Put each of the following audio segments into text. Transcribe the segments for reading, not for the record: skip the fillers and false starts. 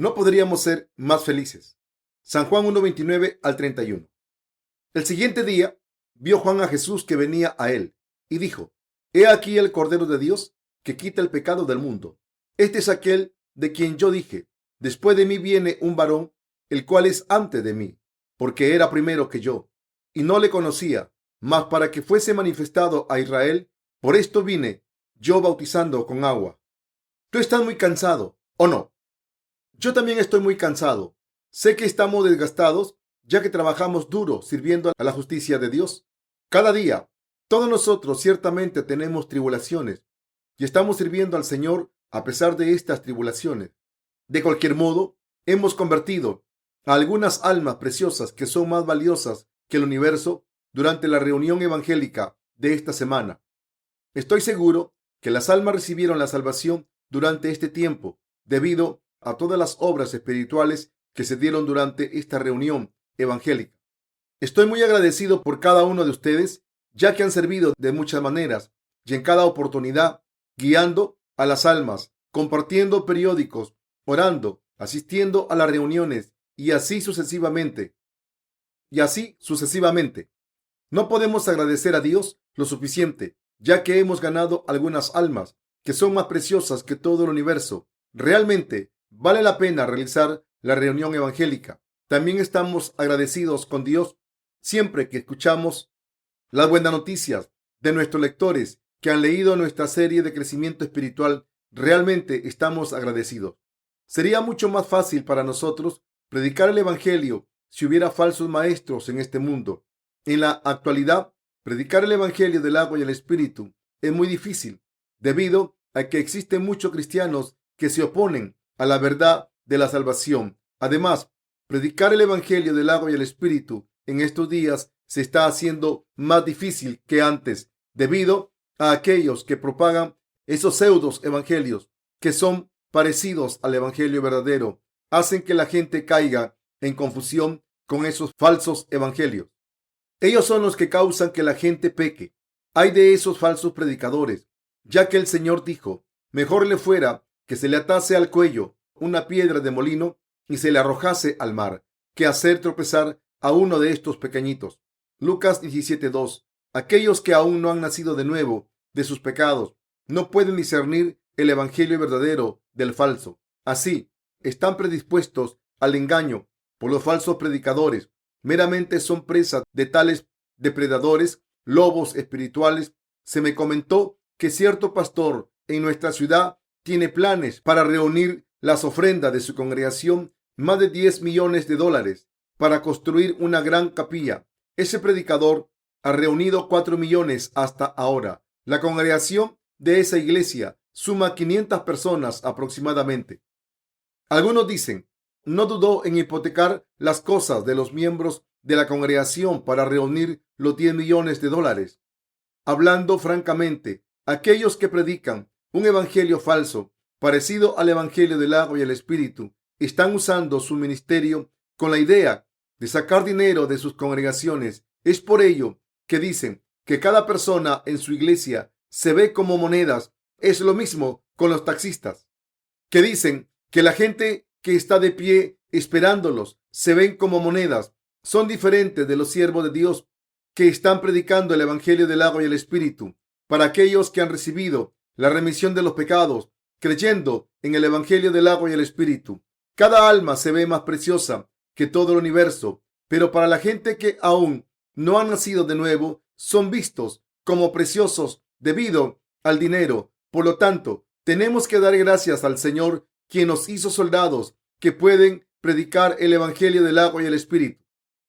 no podríamos ser más felices. San Juan 1:29 al 31. El siguiente día vio Juan a Jesús que venía a él y dijo: He aquí el Cordero de Dios que quita el pecado del mundo. Este es aquel de quien yo dije: después de mí viene un varón, el cual es antes de mí, porque era primero que yo, y no le conocía, mas para que fuese manifestado a Israel, por esto vine yo bautizando con agua. ¿Tú estás muy cansado o no? Yo también estoy muy cansado. Sé que estamos desgastados, ya que trabajamos duro sirviendo a la justicia de Dios. Cada día, todos nosotros ciertamente tenemos tribulaciones y estamos sirviendo al Señor a pesar de estas tribulaciones. De cualquier modo, hemos convertido a algunas almas preciosas que son más valiosas que el universo durante la reunión evangélica de esta semana. Estoy seguro que las almas recibieron la salvación durante este tiempo debido a todas las obras espirituales que se dieron durante esta reunión evangélica. Estoy muy agradecido por cada uno de ustedes, ya que han servido de muchas maneras y en cada oportunidad, guiando a las almas, compartiendo periódicos, orando, asistiendo a las reuniones y así sucesivamente. No podemos agradecer a Dios lo suficiente, ya que hemos ganado algunas almas que son más preciosas que todo el universo. Realmente vale la pena realizar la reunión evangélica. También estamos agradecidos con Dios siempre que escuchamos las buenas noticias de nuestros lectores que han leído nuestra serie de crecimiento espiritual. Realmente estamos agradecidos. Sería mucho más fácil para nosotros predicar el evangelio si hubiera falsos maestros en este mundo. En la actualidad, predicar el evangelio del agua y el espíritu es muy difícil debido a que existen muchos cristianos que se oponen a la verdad de la salvación. Además, predicar el evangelio del agua y el espíritu en estos días se está haciendo más difícil que antes debido a aquellos que propagan esos pseudos evangelios que son parecidos al evangelio verdadero. Hacen que la gente caiga en confusión con esos falsos evangelios. Ellos son los que causan que la gente peque. Hay de esos falsos predicadores, ya que el Señor dijo: mejor le fuera que se le atase al cuello una piedra de molino y se le arrojase al mar, que hacer tropezar a uno de estos pequeñitos. Lucas 17:2. Aquellos que aún no han nacido de nuevo de sus pecados no pueden discernir el evangelio verdadero del falso. Así, están predispuestos al engaño por los falsos predicadores. Meramente son presas de tales depredadores, lobos espirituales. Se me comentó que cierto pastor en nuestra ciudad tiene planes para reunir las ofrendas de su congregación, más de 10 millones de dólares, para construir una gran capilla. Ese predicador ha reunido 4 millones hasta ahora. La congregación de esa iglesia suma 500 personas aproximadamente. Algunos dicen: no dudó en hipotecar las cosas de los miembros de la congregación para reunir los 10 millones de dólares. Hablando francamente, aquellos que predican un evangelio falso, parecido al evangelio del agua y el espíritu, están usando su ministerio con la idea de sacar dinero de sus congregaciones. Es por ello que dicen que cada persona en su iglesia se ve como monedas. Es lo mismo con los taxistas, que dicen que la gente que está de pie esperándolos se ven como monedas. Son diferentes de los siervos de Dios que están predicando el evangelio del agua y el espíritu para aquellos que han recibido la remisión de los pecados creyendo en el evangelio del agua y el espíritu. Cada alma se ve más preciosa que todo el universo, pero para la gente que aún no ha nacido de nuevo son vistos como preciosos debido al dinero. Por lo tanto, tenemos que dar gracias al Señor, quien nos hizo soldados que pueden predicar el evangelio del agua y el espíritu.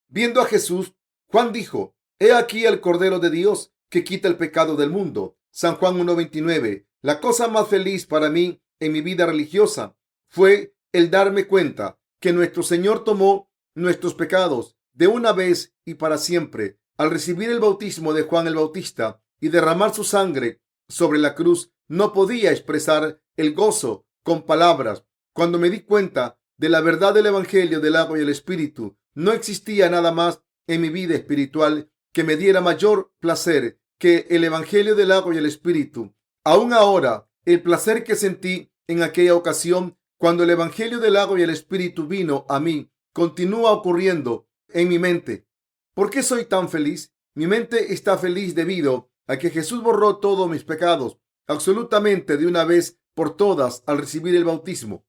Viendo a Jesús, Juan dijo: he aquí el Cordero de Dios que quita el pecado del mundo. San Juan 1:29. La cosa más feliz para mí en mi vida religiosa fue el darme cuenta que nuestro Señor tomó nuestros pecados de una vez y para siempre al recibir el bautismo de Juan el Bautista y derramar su sangre sobre la cruz. No podía expresar el gozo con palabras. Cuando me di cuenta de la verdad del evangelio del agua y el espíritu, no existía nada más en mi vida espiritual que me diera mayor placer que el evangelio del agua y el espíritu. Aún ahora, el placer que sentí en aquella ocasión cuando el Evangelio del agua y el Espíritu vino a mí, continúa ocurriendo en mi mente. ¿Por qué soy tan feliz? Mi mente está feliz debido a que Jesús borró todos mis pecados absolutamente de una vez por todas al recibir el bautismo.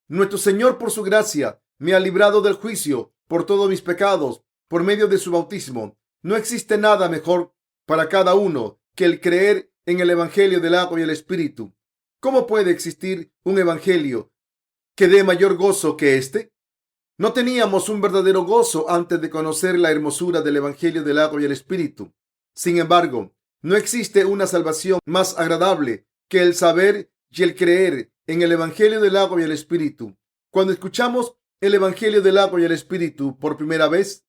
Nuestro Señor, por su gracia, me ha librado del juicio por todos mis pecados por medio de su bautismo. No existe nada mejor para cada uno que el creer en el Evangelio del agua y el Espíritu. ¿Cómo puede existir un Evangelio que dé mayor gozo que este? No teníamos un verdadero gozo antes de conocer la hermosura del Evangelio del agua y el Espíritu. Sin embargo, no existe una salvación más agradable que el saber y el creer en el Evangelio del agua y el Espíritu. Cuando escuchamos el Evangelio del agua y el Espíritu por primera vez,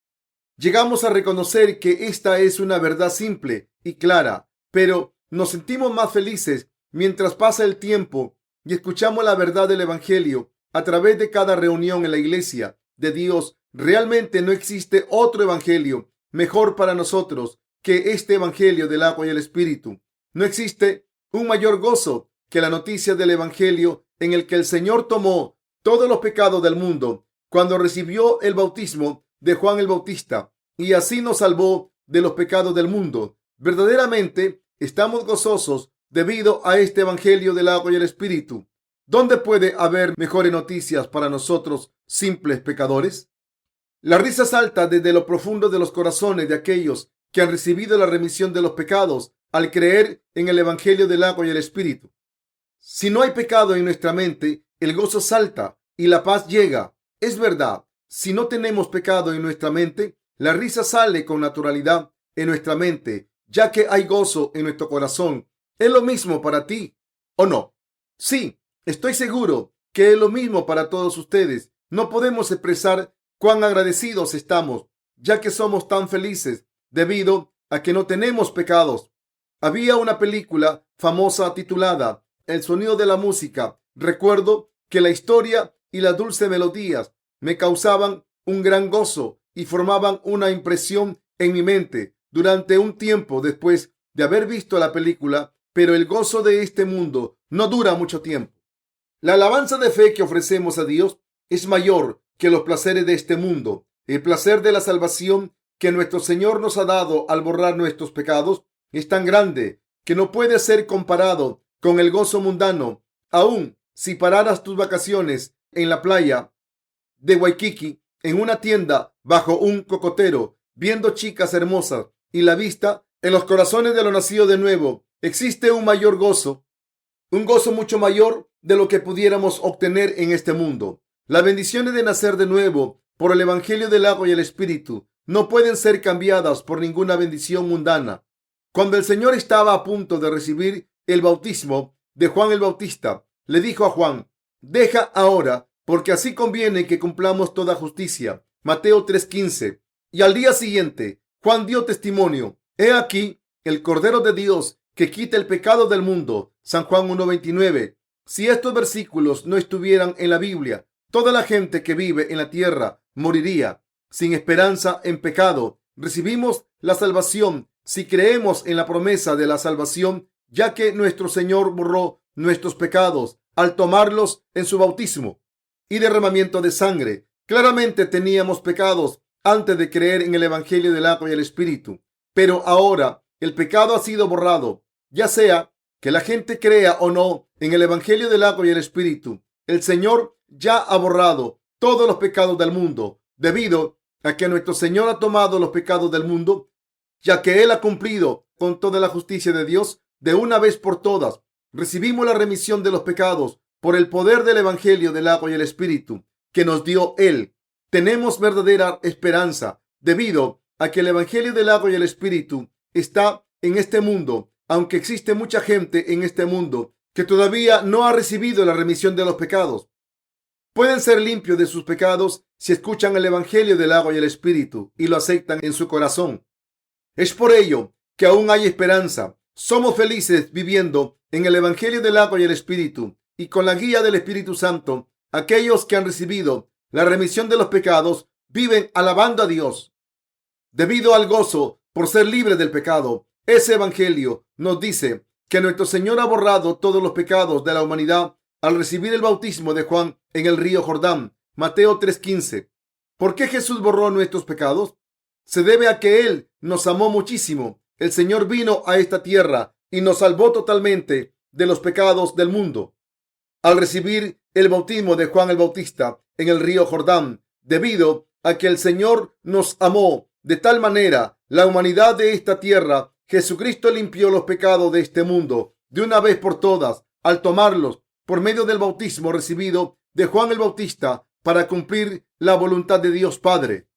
llegamos a reconocer que esta es una verdad simple y clara, pero nos sentimos más felices mientras pasa el tiempo y escuchamos la verdad del Evangelio a través de cada reunión en la iglesia de Dios. Realmente no existe otro evangelio mejor para nosotros que este Evangelio del agua y el Espíritu. No existe un mayor gozo que la noticia del Evangelio en el que el Señor tomó todos los pecados del mundo cuando recibió el bautismo de Juan el Bautista y así nos salvó de los pecados del mundo. Verdaderamente estamos gozosos debido a este Evangelio del agua y el Espíritu. ¿Dónde puede haber mejores noticias para nosotros, simples pecadores? La risa salta desde lo profundo de los corazones de aquellos que han recibido la remisión de los pecados al creer en el Evangelio del agua y el Espíritu. Si no hay pecado en nuestra mente, el gozo salta y la paz llega. Es verdad, si no tenemos pecado en nuestra mente, la risa sale con naturalidad en nuestra mente, ya que hay gozo en nuestro corazón. ¿Es lo mismo para ti o no? Sí, estoy seguro que es lo mismo para todos ustedes. No podemos expresar cuán agradecidos estamos, ya que somos tan felices debido a que no tenemos pecados. Había una película famosa titulada El sonido de la música. Recuerdo que la historia y las dulces melodías me causaban un gran gozo y formaban una impresión en mi mente durante un tiempo después de haber visto la película, pero el gozo de este mundo no dura mucho tiempo. La alabanza de fe que ofrecemos a Dios es mayor que los placeres de este mundo. El placer de la salvación que nuestro Señor nos ha dado al borrar nuestros pecados es tan grande que no puede ser comparado con el gozo mundano. Aún si pararas tus vacaciones en la playa de Waikiki, en una tienda bajo un cocotero, viendo chicas hermosas y la vista en los corazones de los nacidos de nuevo, existe un mayor gozo, un gozo mucho mayor de lo que pudiéramos obtener en este mundo. Las bendiciones de nacer de nuevo por el Evangelio del agua y el Espíritu no pueden ser cambiadas por ninguna bendición mundana. Cuando el Señor estaba a punto de recibir el bautismo de Juan el Bautista, le dijo a Juan: deja ahora, porque así conviene que cumplamos toda justicia. Mateo 3:15. Y al día siguiente, Juan dio testimonio: he aquí el Cordero de Dios que quita el pecado del mundo. San Juan 1:29. Si estos versículos no estuvieran en la Biblia, toda la gente que vive en la tierra moriría sin esperanza en pecado. Recibimos la salvación si creemos en la promesa de la salvación, ya que nuestro Señor borró nuestros pecados al tomarlos en su bautismo y derramamiento de sangre. Claramente teníamos pecados antes de creer en el Evangelio del agua y el Espíritu, pero ahora el pecado ha sido borrado. Ya sea que la gente crea o no en el Evangelio del agua y el Espíritu, el Señor ya ha borrado todos los pecados del mundo, debido a que nuestro Señor ha tomado los pecados del mundo, ya que Él ha cumplido con toda la justicia de Dios de una vez por todas. Recibimos la remisión de los pecados por el poder del Evangelio del agua y el Espíritu que nos dio Él. Tenemos verdadera esperanza debido a que el Evangelio del agua y el Espíritu está en este mundo, aunque existe mucha gente en este mundo que todavía no ha recibido la remisión de los pecados. Pueden ser limpios de sus pecados si escuchan el Evangelio del agua y el Espíritu y lo aceptan en su corazón. Es por ello que aún hay esperanza. Somos felices viviendo en el Evangelio del agua y el Espíritu, y con la guía del Espíritu Santo, aquellos que han recibido la remisión de los pecados viven alabando a Dios. Debido al gozo por ser libres del pecado, ese Evangelio nos dice que nuestro Señor ha borrado todos los pecados de la humanidad al recibir el bautismo de Juan en el río Jordán. Mateo 3:15. ¿Por qué Jesús borró nuestros pecados? Se debe a que Él nos amó muchísimo. El Señor vino a esta tierra y nos salvó totalmente de los pecados del mundo. Al recibir el bautismo de Juan el Bautista en el río Jordán, debido a que el Señor nos amó de tal manera la humanidad de esta tierra, Jesucristo limpió los pecados de este mundo de una vez por todas al tomarlos por medio del bautismo recibido de Juan el Bautista para cumplir la voluntad de Dios Padre.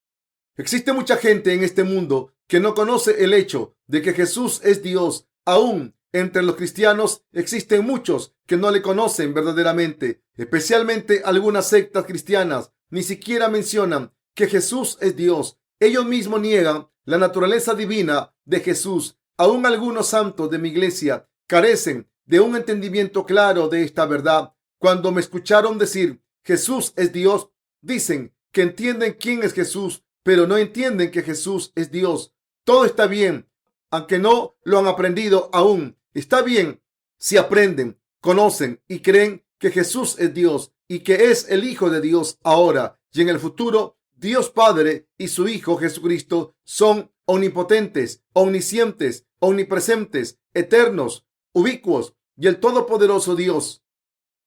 Existe mucha gente en este mundo que no conoce el hecho de que Jesús es Dios. Aún entre los cristianos existen muchos que no le conocen verdaderamente, especialmente algunas sectas cristianas. Ni siquiera mencionan que Jesús es Dios. Ellos mismos niegan la naturaleza divina de Jesús. Aún algunos santos de mi iglesia carecen de un entendimiento claro de esta verdad. Cuando me escucharon decir Jesús es Dios, dicen que entienden quién es Jesús, pero no entienden que Jesús es Dios. Todo está bien, aunque no lo han aprendido aún. Está bien si aprenden, conocen y creen que Jesús es Dios y que es el Hijo de Dios ahora y en el futuro. Dios Padre y su Hijo Jesucristo son omnipotentes, omniscientes, omnipresentes, eternos, ubicuos y el todopoderoso Dios.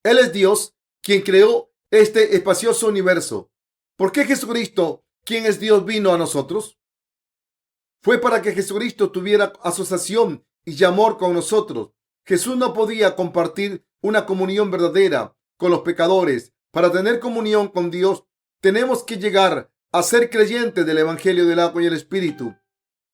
Él es Dios quien creó este espacioso universo. ¿Por qué Jesucristo, quien es Dios, vino a nosotros? Fue para que Jesucristo tuviera asociación y amor con nosotros. Jesús no podía compartir una comunión verdadera con los pecadores. Para tener comunión con Dios, tenemos que llegar a ser creyentes del Evangelio del agua y el Espíritu.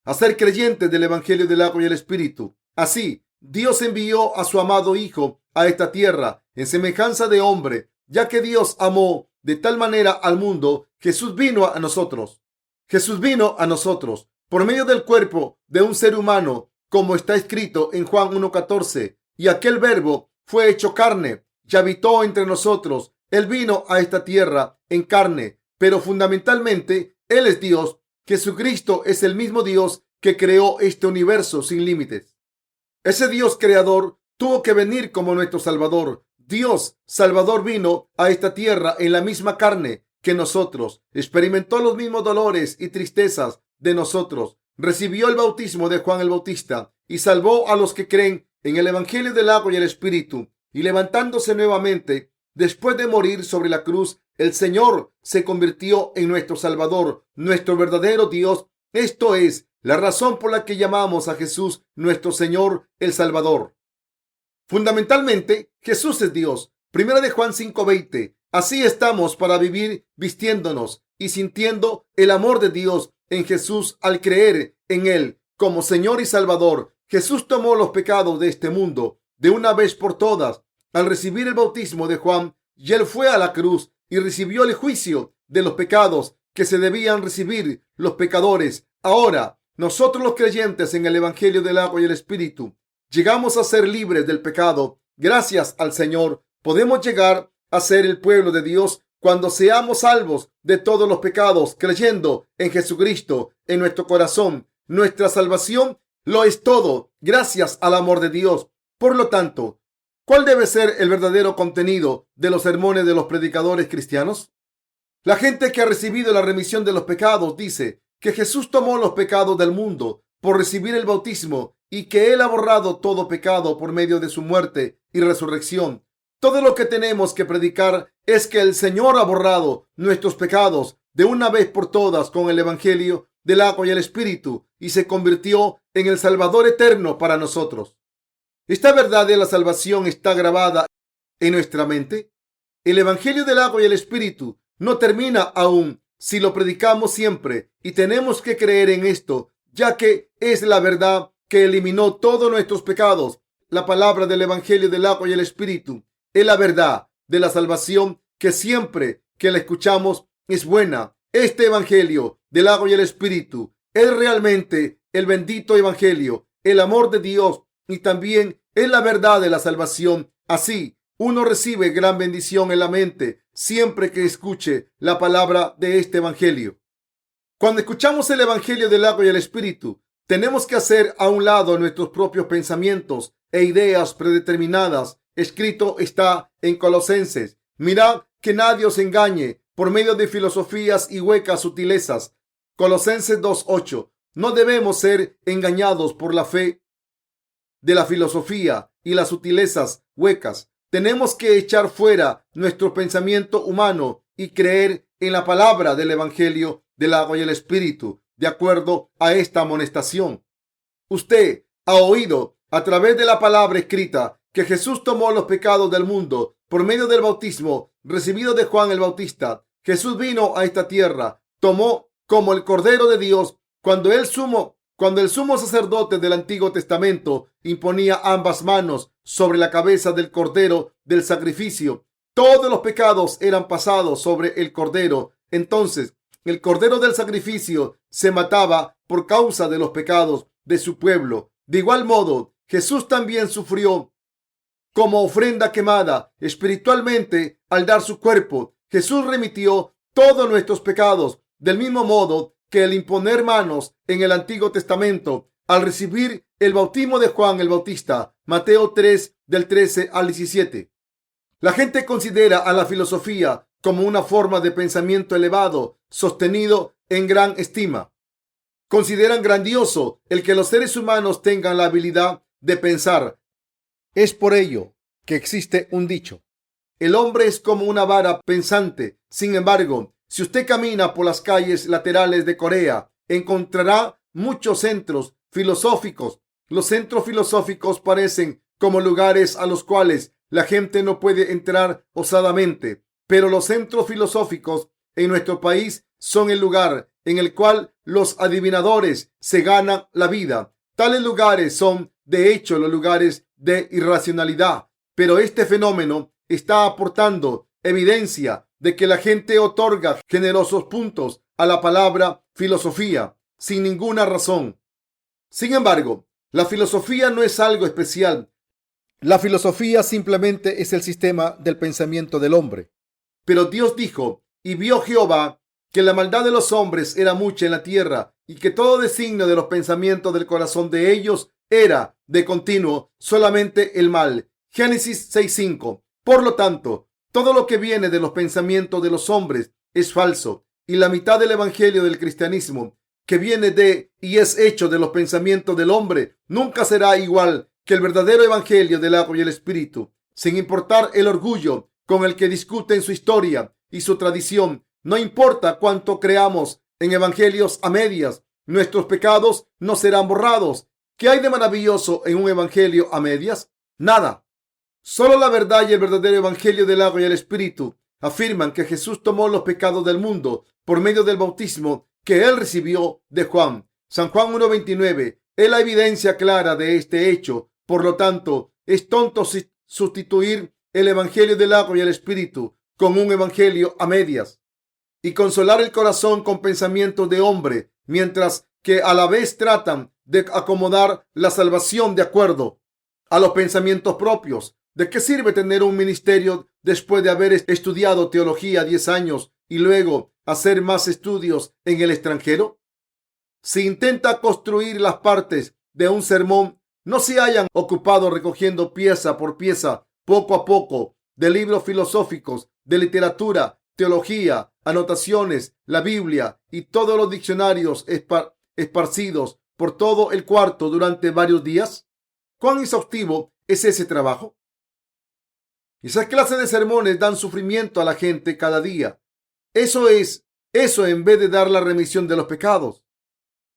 A ser creyentes del Evangelio del agua y el Espíritu. Así, Dios envió a su amado Hijo a esta tierra en semejanza de hombre, ya que Dios amó de tal manera al mundo. Jesús vino a nosotros. Jesús vino a nosotros por medio del cuerpo de un ser humano, como está escrito en Juan 1:14. Y aquel verbo fue hecho carne y habitó entre nosotros. Él vino a esta tierra en carne, pero fundamentalmente Él es Dios. Jesucristo es el mismo Dios que creó este universo sin límites. Ese Dios creador tuvo que venir como nuestro Salvador. Dios Salvador vino a esta tierra en la misma carne que nosotros. Experimentó los mismos dolores y tristezas de nosotros. Recibió el bautismo de Juan el Bautista y salvó a los que creen en el Evangelio del agua y el Espíritu. Y levantándose nuevamente, después de morir sobre la cruz, el Señor se convirtió en nuestro Salvador, nuestro verdadero Dios. Esto es la razón por la que llamamos a Jesús nuestro Señor, el Salvador. Fundamentalmente, Jesús es Dios. Primera de Juan 5:20. Así estamos para vivir vistiéndonos y sintiendo el amor de Dios en Jesús al creer en Él como Señor y Salvador. Jesús tomó los pecados de este mundo de una vez por todas al recibir el bautismo de Juan, y Él fue a la cruz y recibió el juicio de los pecados que se debían recibir los pecadores. Ahora, nosotros los creyentes en el Evangelio del agua y el Espíritu, llegamos a ser libres del pecado. Gracias al Señor, podemos llegar a ser el pueblo de Dios cuando seamos salvos de todos los pecados, creyendo en Jesucristo en nuestro corazón. Nuestra salvación lo es todo, gracias al amor de Dios. Por lo tanto, ¿cuál debe ser el verdadero contenido de los sermones de los predicadores cristianos? La gente que ha recibido la remisión de los pecados dice que Jesús tomó los pecados del mundo por recibir el bautismo y que Él ha borrado todo pecado por medio de su muerte y resurrección. Todo lo que tenemos que predicar es que el Señor ha borrado nuestros pecados de una vez por todas con el Evangelio del agua y el Espíritu y se convirtió en el Salvador eterno para nosotros. ¿Esta verdad de la salvación está grabada en nuestra mente? El Evangelio del agua y el Espíritu no termina aún si lo predicamos siempre, y tenemos que creer en esto, ya que es la verdad que eliminó todos nuestros pecados. La palabra del Evangelio del agua y el Espíritu es la verdad de la salvación que siempre que la escuchamos es buena. Este Evangelio del agua y el Espíritu es realmente el bendito Evangelio, el amor de Dios, y también es la verdad de la salvación. Así, uno recibe gran bendición en la mente siempre que escuche la palabra de este Evangelio. Cuando escuchamos el Evangelio del agua y el Espíritu, tenemos que hacer a un lado nuestros propios pensamientos e ideas predeterminadas. escrito está en Colosenses. Mirad que nadie os engañe por medio de filosofías y huecas sutilezas. Colosenses 2:8. No debemos ser engañados por la fe de la filosofía y las sutilezas huecas. Tenemos que echar fuera nuestro pensamiento humano y creer en la palabra del Evangelio del agua y el Espíritu, de acuerdo a esta amonestación. Usted ha oído a través de la palabra escrita que Jesús tomó los pecados del mundo por medio del bautismo recibido de Juan el Bautista. Jesús vino a esta tierra, tomó como el Cordero de Dios cuando el sumo sacerdote del Antiguo Testamento imponía ambas manos sobre la cabeza del Cordero del sacrificio. Todos los pecados eran pasados sobre el Cordero. Entonces, el Cordero del sacrificio se mataba por causa de los pecados de su pueblo. De igual modo, Jesús también sufrió como ofrenda quemada espiritualmente al dar su cuerpo. Jesús remitió todos nuestros pecados, del mismo modo que el imponer manos en el Antiguo Testamento al recibir el bautismo de Juan el Bautista. Mateo 3, del 13 al 17. La gente considera a la filosofía como una forma de pensamiento elevado, sostenido en gran estima. Consideran grandioso el que los seres humanos tengan la habilidad de pensar. Es por ello que existe un dicho: el hombre es como una vara pensante. Sin embargo, si usted camina por las calles laterales de Corea, encontrará muchos centros filosóficos. Los centros filosóficos parecen como lugares a los cuales la gente no puede entrar osadamente, pero los centros filosóficos en nuestro país son el lugar en el cual los adivinadores se ganan la vida. Tales lugares son, de hecho, los lugares de irracionalidad, pero este fenómeno está aportando evidencia de que la gente otorga generosos puntos a la palabra filosofía sin ninguna razón. Sin embargo, la filosofía no es algo especial. La filosofía simplemente es el sistema del pensamiento del hombre. Pero Dios dijo: y vio Jehová que la maldad de los hombres era mucha en la tierra, y que todo designio de los pensamientos del corazón de ellos era de continuo solamente el mal. Génesis 6:5. Por lo tanto, todo lo que viene de los pensamientos de los hombres es falso, y la mitad del evangelio del cristianismo, que viene de y es hecho de los pensamientos del hombre, nunca será igual que el verdadero evangelio del agua y el Espíritu. Sin importar el orgullo con el que discuten su historia y su tradición, no importa cuánto creamos en evangelios a medias, nuestros pecados no serán borrados. ¿Qué hay de maravilloso en un evangelio a medias? Nada. Solo la verdad y el verdadero evangelio del agua y el Espíritu afirman que Jesús tomó los pecados del mundo por medio del bautismo que él recibió de Juan. San Juan 1:29 es la evidencia clara de este hecho. Por lo tanto, es tonto sustituir el evangelio del agua y el Espíritu con un evangelio a medias y consolar el corazón con pensamientos de hombre, mientras que a la vez tratan de acomodar la salvación de acuerdo a los pensamientos propios. ¿De qué sirve tener un ministerio después de haber estudiado teología 10 años y luego hacer más estudios en el extranjero? Si intenta construir las partes de un sermón, no se hayan ocupado recogiendo pieza por pieza, poco a poco, de libros filosóficos, de literatura, teología, anotaciones, la Biblia y todos los diccionarios esparcidos por todo el cuarto durante varios días. ¿Cuán exhaustivo es ese trabajo? Esa clase de sermones dan sufrimiento a la gente cada día. Eso en vez de dar la remisión de los pecados.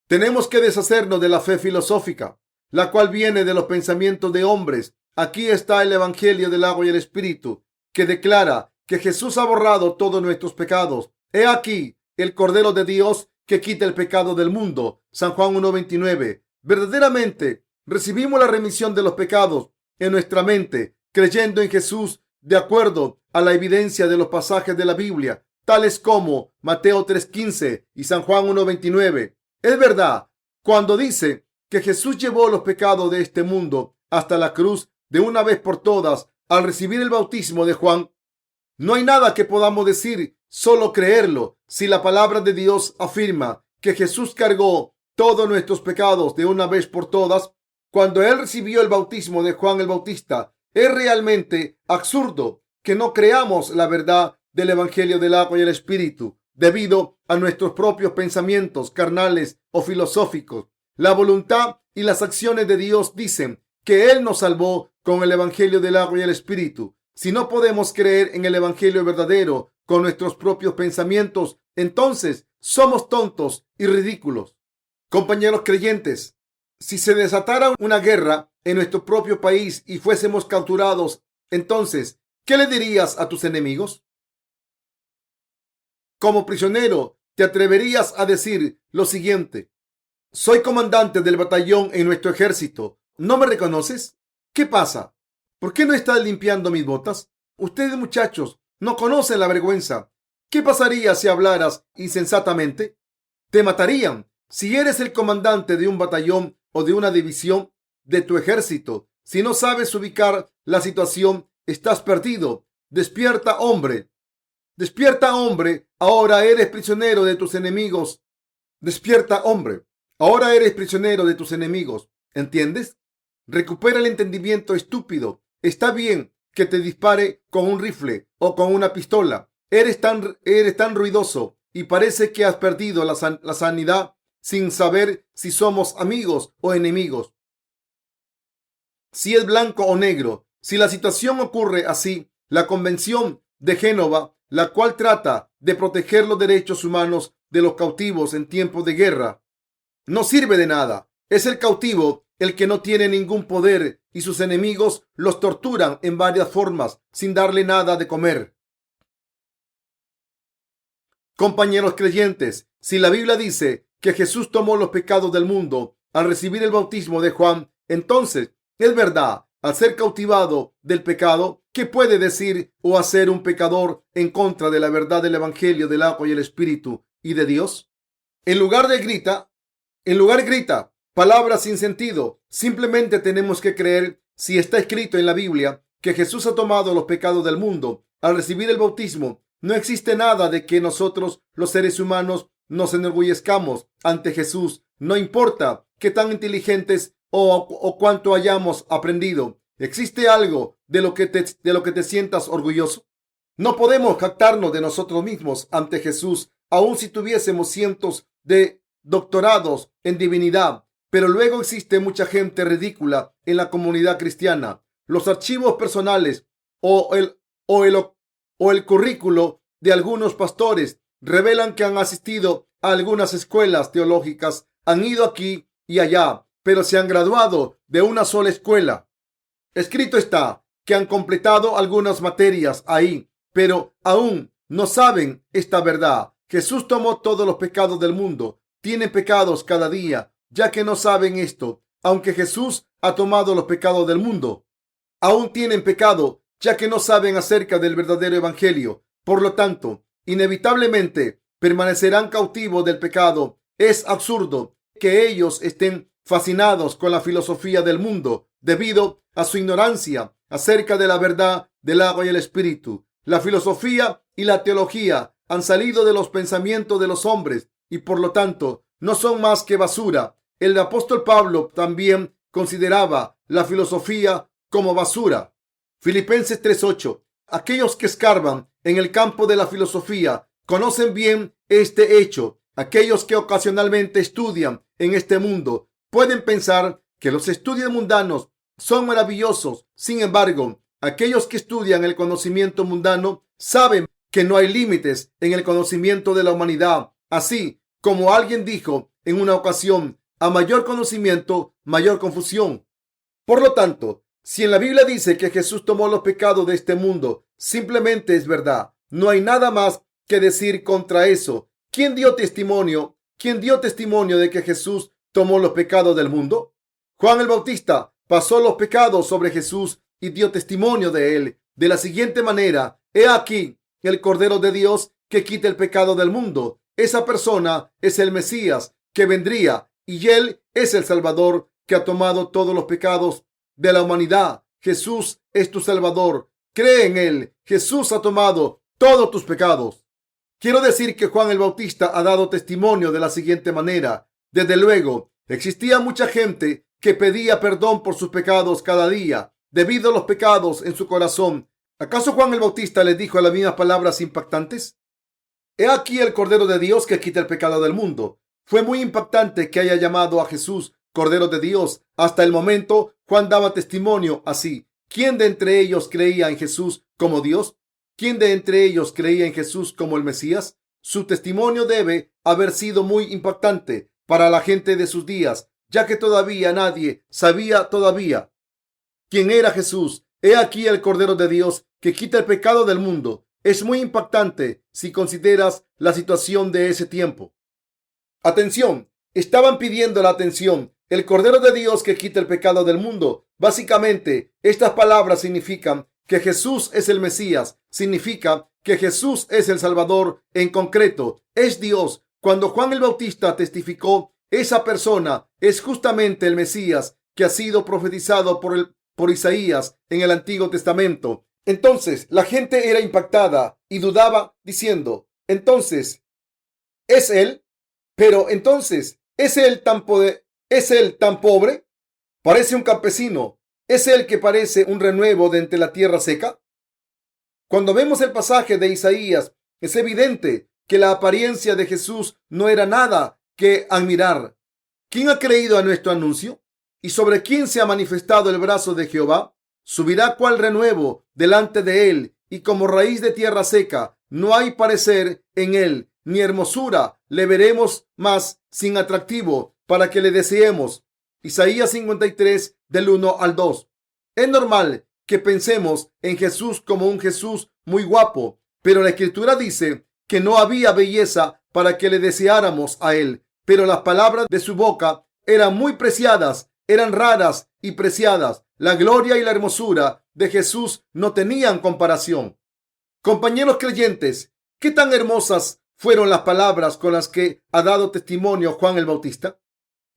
Tenemos que deshacernos de la fe filosófica, la cual viene de los pensamientos de hombres. Aquí está el evangelio del agua y el Espíritu, que declara que Jesús ha borrado todos nuestros pecados. He aquí el Cordero de Dios que quita el pecado del mundo. San Juan 1:29. Verdaderamente recibimos la remisión de los pecados en nuestra mente, creyendo en Jesús de acuerdo a la evidencia de los pasajes de la Biblia, tales como Mateo 3:15 y San Juan 1:29. Es verdad cuando dice que Jesús llevó los pecados de este mundo hasta la cruz de una vez por todas al recibir el bautismo de Juan. No hay nada que podamos decir, solo creerlo. Si la palabra de Dios afirma que Jesús cargó todos nuestros pecados de una vez por todas, cuando él recibió el bautismo de Juan el Bautista, Es realmente absurdo que no creamos la verdad del Evangelio del agua y el Espíritu debido a nuestros propios pensamientos carnales o filosóficos. La voluntad y las acciones de Dios dicen que Él nos salvó con el Evangelio del agua y el Espíritu. Si no podemos creer en el Evangelio verdadero con nuestros propios pensamientos, entonces somos tontos y ridículos. Compañeros creyentes, si se desatara una guerra en nuestro propio país y fuésemos capturados, entonces, ¿qué le dirías a tus enemigos? Como prisionero, te atreverías a decir lo siguiente: soy comandante del batallón en nuestro ejército. ¿No me reconoces? ¿Qué pasa? ¿Por qué no estás limpiando mis botas? Ustedes, muchachos, no conocen la vergüenza. ¿Qué pasaría si hablaras insensatamente? Te matarían. Si eres el comandante de un batallón o de una división de tu ejército, si no sabes ubicar la situación, estás perdido. Despierta, hombre. Despierta, hombre. Ahora eres prisionero de tus enemigos. Despierta, hombre. Ahora eres prisionero de tus enemigos. ¿Entiendes? Recupera el entendimiento, estúpido. Está bien que te dispare con un rifle o con una pistola. Eres tan ruidoso y parece que has perdido la sanidad sin saber si somos amigos o enemigos, si es blanco o negro. Si la situación ocurre así, la Convención de Génova, la cual trata de proteger los derechos humanos de los cautivos en tiempos de guerra, no sirve de nada. Es el cautivo el que no tiene ningún poder y sus enemigos los torturan en varias formas sin darle nada de comer. Compañeros creyentes, si la Biblia dice que Jesús tomó los pecados del mundo al recibir el bautismo de Juan, entonces es verdad. Al ser cautivado del pecado, ¿qué puede decir o hacer un pecador en contra de la verdad del Evangelio del agua y el Espíritu y de Dios? En lugar grita palabras sin sentido. Simplemente tenemos que creer si está escrito en la Biblia que Jesús ha tomado los pecados del mundo al recibir el bautismo. No existe nada de que nosotros, los seres humanos, nos enorgullezcamos ante Jesús. No importa qué tan inteligentes o cuánto hayamos aprendido. ¿Existe algo de lo que te sientas orgulloso? No podemos jactarnos de nosotros mismos ante Jesús, aun si tuviésemos cientos de doctorados en divinidad. Pero luego existe mucha gente ridícula en la comunidad cristiana. Los archivos personales o el currículo de algunos pastores revelan que han asistido a algunas escuelas teológicas, han ido aquí y allá, pero se han graduado de una sola escuela. Escrito está que han completado algunas materias ahí, pero aún no saben esta verdad. Jesús tomó todos los pecados del mundo. Tienen pecados cada día, ya que no saben esto. Aunque Jesús ha tomado los pecados del mundo, aún tienen pecado, ya que no saben acerca del verdadero evangelio. Por lo tanto, inevitablemente permanecerán cautivos del pecado. Es absurdo que ellos estén fascinados con la filosofía del mundo debido a su ignorancia acerca de la verdad del agua y el Espíritu. La filosofía y la teología han salido de los pensamientos de los hombres y por lo tanto no son más que basura. El apóstol Pablo también consideraba la filosofía como basura. Filipenses 3:8. Aquellos que escarban en el campo de la filosofía conocen bien este hecho. Aquellos que ocasionalmente estudian en este mundo pueden pensar que los estudios mundanos son maravillosos. Sin embargo, aquellos que estudian el conocimiento mundano saben que no hay límites en el conocimiento de la humanidad. Así como alguien dijo en una ocasión, a mayor conocimiento, mayor confusión. Por lo tanto, si en la Biblia dice que Jesús tomó los pecados de este mundo, simplemente es verdad. No hay nada más que decir contra eso. ¿Quién dio testimonio? ¿Quién dio testimonio de que Jesús tomó los pecados del mundo? Juan el Bautista pasó los pecados sobre Jesús y dio testimonio de él de la siguiente manera: he aquí el Cordero de Dios que quita el pecado del mundo. Esa persona es el Mesías que vendría y él es el Salvador que ha tomado todos los pecados de la humanidad. Jesús es tu Salvador. Cree en él. Jesús ha tomado todos tus pecados. Quiero decir que Juan el Bautista ha dado testimonio de la siguiente manera. Desde luego, existía mucha gente que pedía perdón por sus pecados cada día. debido a los pecados en su corazón. ¿Acaso Juan el Bautista les dijo las mismas palabras impactantes? He aquí el Cordero de Dios que quita el pecado del mundo. Fue muy impactante que haya llamado a Jesús Cordero de Dios. Hasta el momento, Juan daba testimonio así. ¿Quién de entre ellos creía en Jesús como Dios? ¿Quién de entre ellos creía en Jesús como el Mesías? Su testimonio debe haber sido muy impactante para la gente de sus días, ya que todavía nadie sabía todavía quién era Jesús. He aquí el Cordero de Dios que quita el pecado del mundo. Es muy impactante si consideras la situación de ese tiempo. Atención, estaban pidiendo la atención. El Cordero de Dios que quita el pecado del mundo. Básicamente, estas palabras significan que Jesús es el Mesías. Significa que Jesús es el Salvador. En concreto, es Dios. Cuando Juan el Bautista testificó, esa persona es justamente el Mesías que ha sido profetizado por Isaías en el Antiguo Testamento. Entonces, la gente era impactada y dudaba diciendo, entonces, ¿es él? Pero entonces, ¿es él tan pobre? Parece un campesino. ¿Es él que parece un renuevo de entre la tierra seca? Cuando vemos el pasaje de Isaías, es evidente que la apariencia de Jesús no era nada que admirar. ¿Quién ha creído a nuestro anuncio? ¿Y sobre quién se ha manifestado el brazo de Jehová? Subirá cual renuevo delante de él, y como raíz de tierra seca. No hay parecer en él, ni hermosura le veremos más sin atractivo para que le deseemos. Isaías 53, del 1 al 2. Es normal que pensemos en Jesús como un Jesús muy guapo, pero la Escritura dice que no había belleza para que le deseáramos a él. Pero las palabras de su boca eran muy preciadas, eran raras y preciadas. La gloria y la hermosura de Jesús no tenían comparación. Compañeros creyentes, ¿qué tan hermosas fueron las palabras con las que ha dado testimonio Juan el Bautista?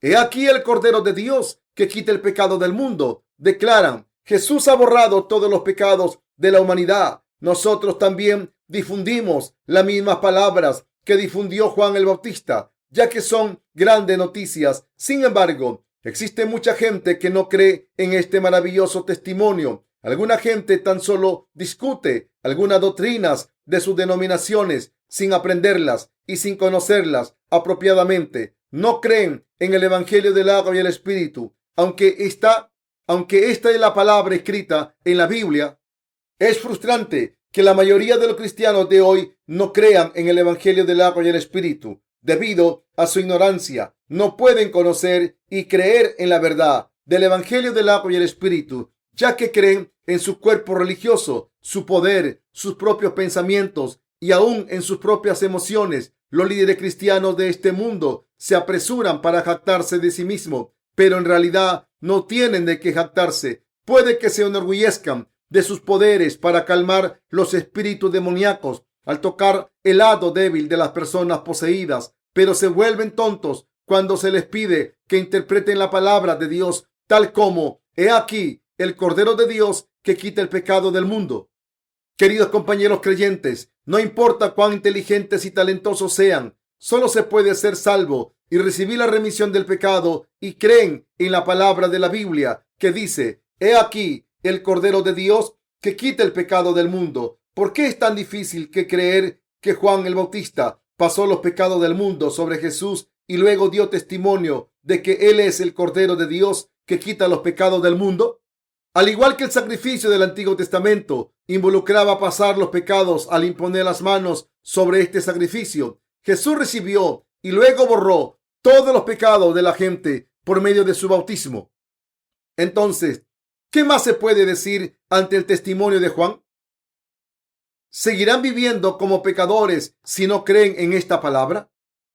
He aquí el Cordero de Dios que quita el pecado del mundo. Declaran, Jesús ha borrado todos los pecados de la humanidad. Nosotros también difundimos las mismas palabras que difundió Juan el Bautista, ya que son grandes noticias. Sin embargo, existe mucha gente que no cree en este maravilloso testimonio. Alguna gente tan solo discute algunas doctrinas de sus denominaciones sin aprenderlas y sin conocerlas apropiadamente. No creen en el Evangelio del agua y el Espíritu, aunque esta es la palabra escrita en la Biblia. Es frustrante que la mayoría de los cristianos de hoy no crean en el Evangelio del agua y el Espíritu. Debido a su ignorancia, no pueden conocer y creer en la verdad del Evangelio del agua y el Espíritu, ya que creen en su cuerpo religioso, su poder, sus propios pensamientos y aún en sus propias emociones. Los líderes cristianos de este mundo se apresuran para jactarse de sí mismos, pero en realidad no tienen de qué jactarse. Puede que se enorgullezcan de sus poderes para calmar los espíritus demoníacos al tocar el lado débil de las personas poseídas, pero se vuelven tontos cuando se les pide que interpreten la palabra de Dios tal como, he aquí, el Cordero de Dios que quita el pecado del mundo. Queridos compañeros creyentes, no importa cuán inteligentes y talentosos sean, solo se puede ser salvo y recibir la remisión del pecado y creen en la palabra de la Biblia que dice, he aquí el Cordero de Dios que quita el pecado del mundo. ¿Por qué es tan difícil que creer que Juan el Bautista pasó los pecados del mundo sobre Jesús y luego dio testimonio de que Él es el Cordero de Dios que quita los pecados del mundo? Al igual que el sacrificio del Antiguo Testamento involucraba pasar los pecados al imponer las manos sobre este sacrificio, Jesús recibió y luego borró todos los pecados de la gente por medio de su bautismo. Entonces, ¿qué más se puede decir ante el testimonio de Juan? ¿Seguirán viviendo como pecadores si no creen en esta palabra?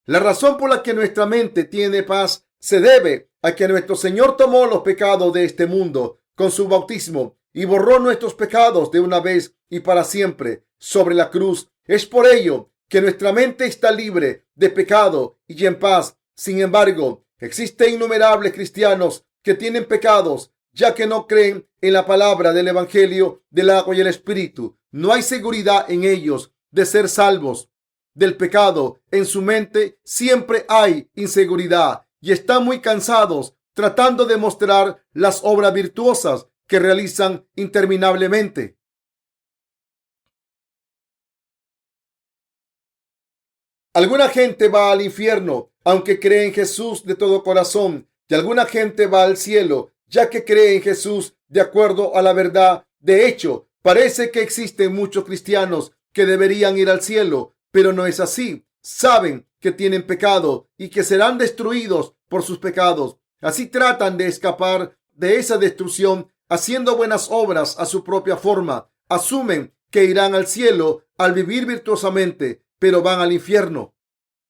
La razón por la que nuestra mente tiene paz se debe a que nuestro Señor tomó los pecados de este mundo con su bautismo y borró nuestros pecados de una vez y para siempre sobre la cruz. Es por ello que nuestra mente está libre de pecado y en paz. Sin embargo, existen innumerables cristianos que tienen pecados, ya que no creen en la palabra del Evangelio del agua y el Espíritu. No hay seguridad en ellos de ser salvos del pecado. En su mente siempre hay inseguridad y están muy cansados tratando de mostrar las obras virtuosas que realizan interminablemente. Alguna gente va al infierno, aunque cree en Jesús de todo corazón, y alguna gente va al cielo, ya que cree en Jesús de acuerdo a la verdad. De hecho, parece que existen muchos cristianos que deberían ir al cielo, pero no es así. Saben que tienen pecado y que serán destruidos por sus pecados. Así tratan de escapar de esa destrucción haciendo buenas obras a su propia forma. Asumen que irán al cielo al vivir virtuosamente, pero van al infierno.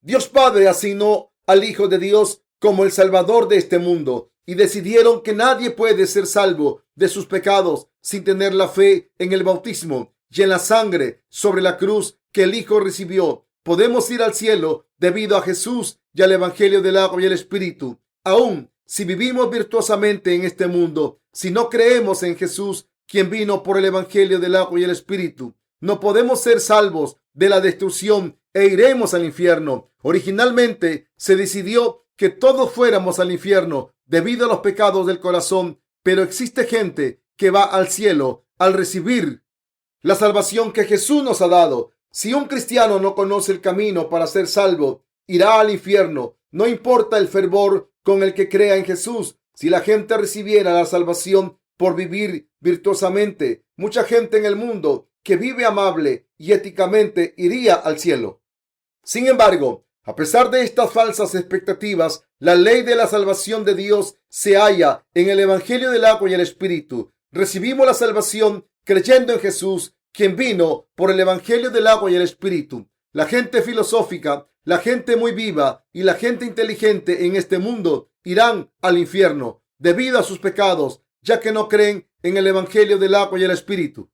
Dios Padre asignó al Hijo de Dios como el Salvador de este mundo y decidieron que nadie puede ser salvo de sus pecados sin tener la fe en el bautismo y en la sangre sobre la cruz que el Hijo recibió. Podemos ir al cielo debido a Jesús y al Evangelio del agua y el Espíritu. Aún si vivimos virtuosamente en este mundo, si no creemos en Jesús, quien vino por el Evangelio del agua y el Espíritu, no podemos ser salvos de la destrucción e iremos al infierno. Originalmente se decidió que todos fuéramos al infierno debido a los pecados del corazón, pero existe gente que va al cielo al recibir la salvación que Jesús nos ha dado. Si un cristiano no conoce el camino para ser salvo, irá al infierno. No importa el fervor con el que crea en Jesús. Si la gente recibiera la salvación por vivir virtuosamente, mucha gente en el mundo que vive amable y éticamente iría al cielo. Sin embargo, a pesar de estas falsas expectativas, la ley de la salvación de Dios se halla en el Evangelio del agua y el Espíritu. Recibimos la salvación creyendo en Jesús, quien vino por el Evangelio del agua y el Espíritu. La gente filosófica, la gente muy viva y la gente inteligente en este mundo irán al infierno debido a sus pecados, ya que no creen en el Evangelio del agua y el Espíritu.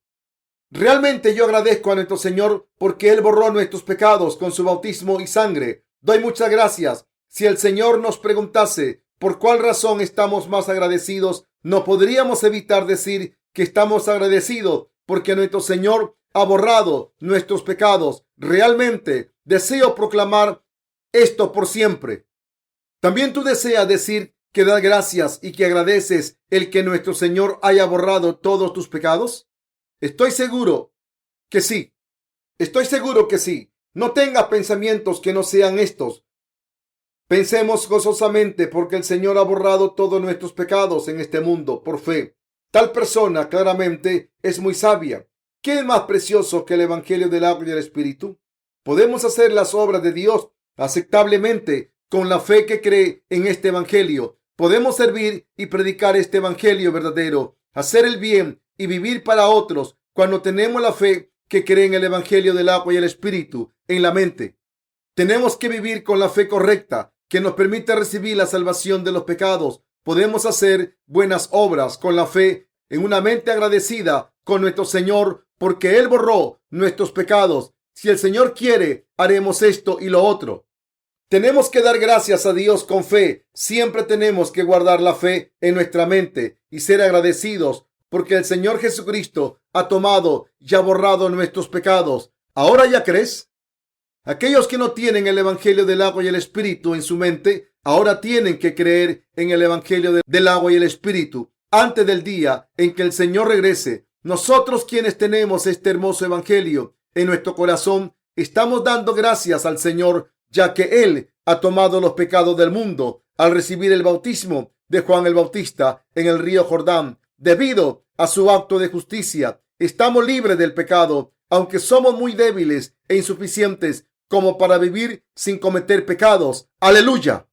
Realmente yo agradezco a nuestro Señor porque Él borró nuestros pecados con su bautismo y sangre. Doy muchas gracias. Si el Señor nos preguntase por cuál razón estamos más agradecidos, no podríamos evitar decir que estamos agradecidos porque nuestro Señor ha borrado nuestros pecados. Realmente deseo proclamar esto por siempre. ¿También tú deseas decir que das gracias y que agradeces el que nuestro Señor haya borrado todos tus pecados? Estoy seguro que sí. Estoy seguro que sí. No tengas pensamientos que no sean estos. Pensemos gozosamente porque el Señor ha borrado todos nuestros pecados en este mundo por fe. Tal persona claramente es muy sabia. ¿Qué es más precioso que el Evangelio del agua y el Espíritu? Podemos hacer las obras de Dios aceptablemente con la fe que cree en este Evangelio. Podemos servir y predicar este Evangelio verdadero, hacer el bien y vivir para otros cuando tenemos la fe que cree en el Evangelio del agua y el Espíritu en la mente. Tenemos que vivir con la fe correcta que nos permite recibir la salvación de los pecados. Podemos hacer buenas obras con la fe en una mente agradecida con nuestro Señor porque Él borró nuestros pecados. Si el Señor quiere, haremos esto y lo otro. Tenemos que dar gracias a Dios con fe. Siempre tenemos que guardar la fe en nuestra mente y ser agradecidos porque el Señor Jesucristo ha tomado y ha borrado nuestros pecados. ¿Ahora ya crees? Aquellos que no tienen el Evangelio del agua y el Espíritu en su mente, ahora tienen que creer en el Evangelio del agua y el Espíritu antes del día en que el Señor regrese. Nosotros quienes tenemos este hermoso Evangelio en nuestro corazón, estamos dando gracias al Señor, ya que Él ha tomado los pecados del mundo al recibir el bautismo de Juan el Bautista en el río Jordán. Debido a su acto de justicia, estamos libres del pecado, aunque somos muy débiles e insuficientes como para vivir sin cometer pecados. ¡Aleluya!